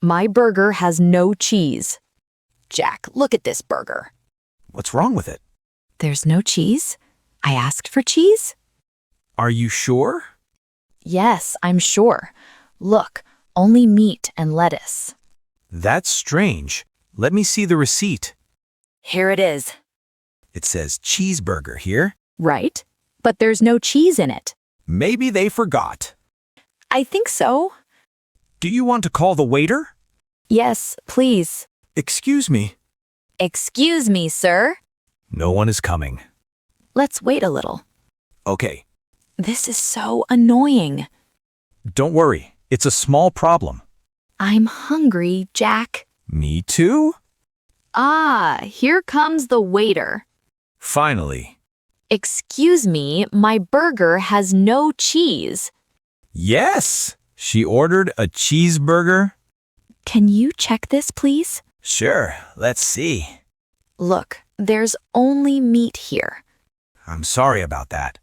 My burger has no cheese. Jack, look at this burger. What's wrong with it? There's no cheese? I asked for cheese? Are you sure? Yes, I'm sure. Look, only meat and lettuce. That's strange. Let me see the receipt. Here it is. It says cheeseburger here. Right? But there's no cheese in it. Maybe they forgot. I think so. Do you want to call the waiter? Yes, please. Excuse me. Excuse me, sir. No one is coming. Let's wait a little. Okay. This is so annoying. Don't worry. It's a small problem. I'm hungry, Jack. Me too? Ah, here comes the waiter. Finally. Excuse me, my burger has no cheese. Yes! She ordered a cheeseburger. Can you check this, please? Sure, let's see. Look, there's only meat here. I'm sorry about that.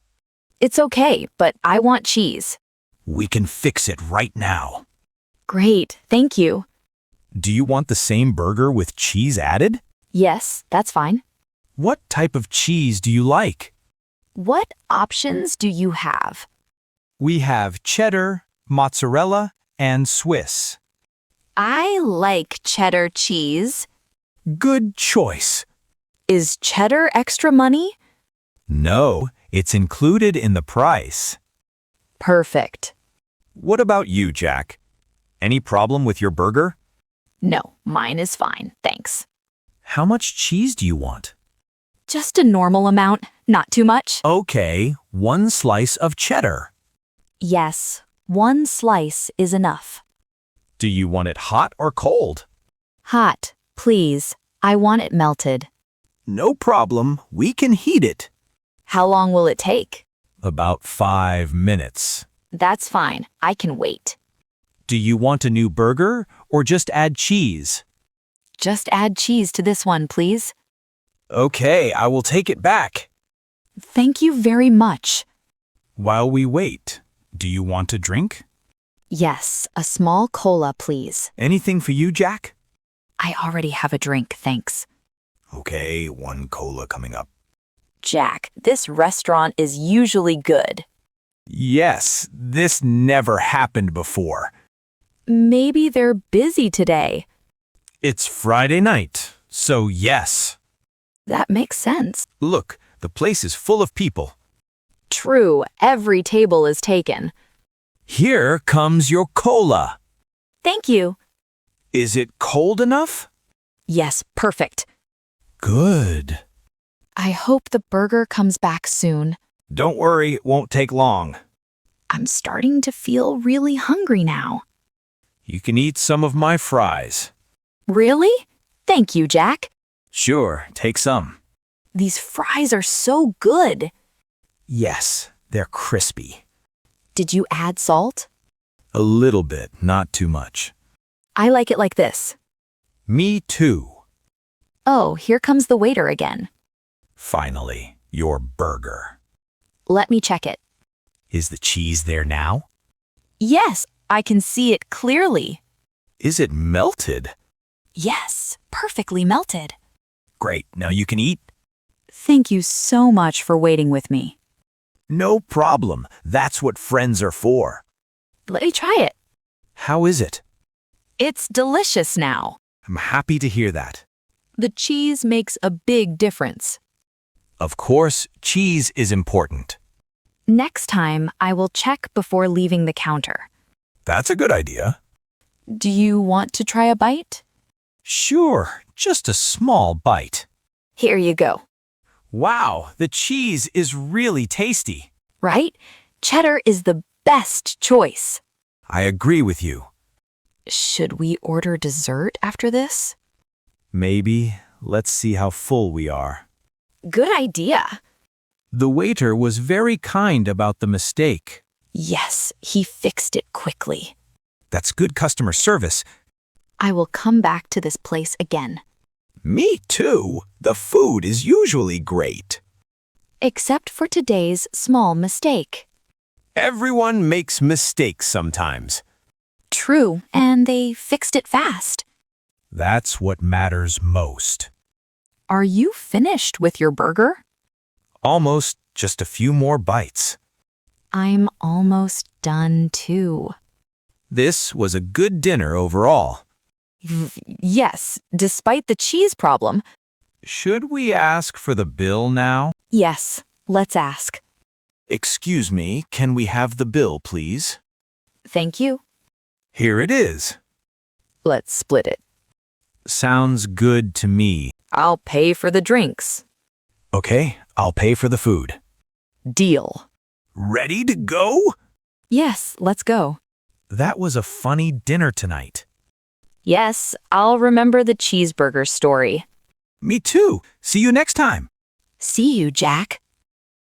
It's okay, but I want cheese. We can fix it right now. Great, thank you. Do you want the same burger with cheese added? Yes, that's fine. What type of cheese do you like? What options do you have? We have cheddar, mozzarella, and Swiss. I like cheddar cheese. Good choice. Is cheddar extra money? No, it's included in the price. Perfect. What about you, Jack? Any problem with your burger? No, mine is fine, thanks. How much cheese do you want? Just a normal amount, not too much. Okay, 1 slice of cheddar. Yes, 1 slice is enough. Do you want it hot or cold? Hot, please. I want it melted. No problem, we can heat it. How long will it take? About 5 minutes. That's fine. I can wait. Do you want a new burger or just add cheese? Just add cheese to this one, please. Okay, I will take it back. Thank you very much. While we wait, do you want a drink? Yes, a small cola, please. Anything for you, Jack? I already have a drink, thanks. Okay, 1 cola coming up. Jack, this restaurant is usually good. Yes, this never happened before. Maybe they're busy today. It's Friday night, so yes. That makes sense. Look, the place is full of people. True, every table is taken. Here comes your cola. Thank you. Is it cold enough? Yes, perfect. Good. I hope the burger comes back soon. Don't worry, it won't take long. I'm starting to feel really hungry now. You can eat some of my fries. Really? Thank you, Jack. Sure, take some. These fries are so good. Yes, they're crispy. Did you add salt? A little bit, not too much. I like it like this. Me too. Oh, here comes the waiter again. Finally, your burger. Let me check it. Is the cheese there now? Yes, I can see it clearly. Is it melted? Yes, perfectly melted. Great, now you can eat. Thank you so much for waiting with me. No problem, that's what friends are for. Let me try it. How is it? It's delicious now. I'm happy to hear that. The cheese makes a big difference. Of course, cheese is important. Next time, I will check before leaving the counter. That's a good idea. Do you want to try a bite? Sure, just a small bite. Here you go. Wow, the cheese is really tasty. Right? Cheddar is the best choice. I agree with you. Should we order dessert after this? Maybe. Let's see how full we are. Good idea. The waiter was very kind about the mistake. Yes, he fixed it quickly. That's good customer service. I will come back to this place again. Me too. The food is usually great. Except for today's small mistake. Everyone makes mistakes sometimes. True, and they fixed it fast. That's what matters most. Are you finished with your burger? Almost just a few more bites. I'm almost done too. This was a good dinner overall. Yes, despite the cheese problem. Should we ask for the bill now? Yes, let's ask. Excuse me, can we have the bill, please? Thank you. Here it is. Let's split it. Sounds good to me. I'll pay for the drinks. Okay, I'll pay for the food. Deal. Ready to go? Yes, let's go. That was a funny dinner tonight. Yes, I'll remember the cheeseburger story. Me too. See you next time. See you, Jack.